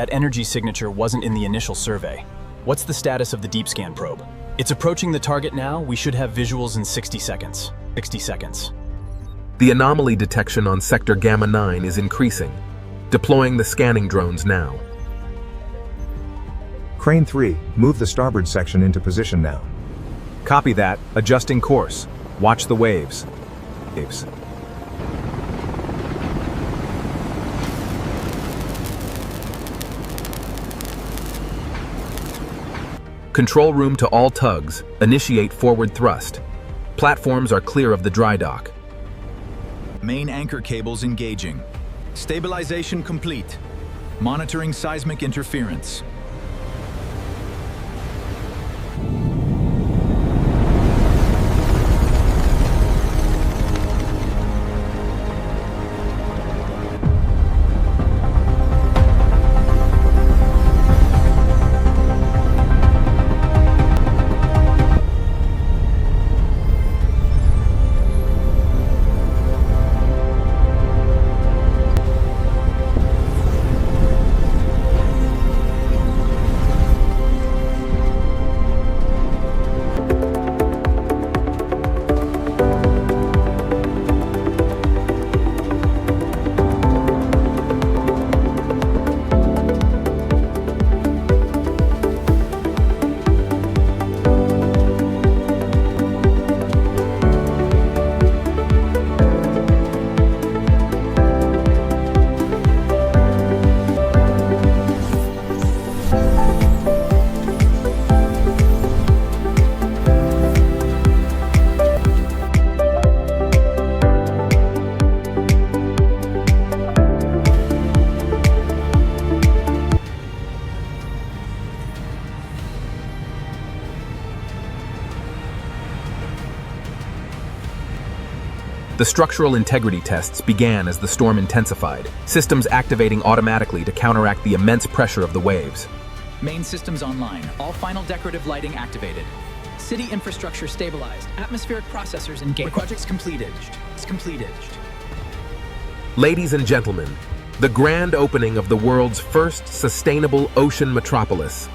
That energy signature wasn't in the initial survey. What's the status of the deep scan probe? It's approaching the target now. We should have visuals in 60 seconds. 60 seconds. The anomaly detection on Sector Gamma 9 is increasing. Deploying the scanning drones now. Crane 3, move the starboard section into position now. Copy that. Adjusting course. Watch the waves. Control room to all tugs. Initiate forward thrust. Platforms are clear of the dry dock. Main anchor cables engaging. Stabilization complete. Monitoring seismic interference. The structural integrity tests began as the storm intensified, systems activating automatically to counteract the immense pressure of the waves. Main systems online. All final decorative lighting activated. City infrastructure stabilized. Atmospheric processors engaged. Project's completed. It's completed. Ladies and gentlemen, the grand opening of the world's first sustainable ocean metropolis.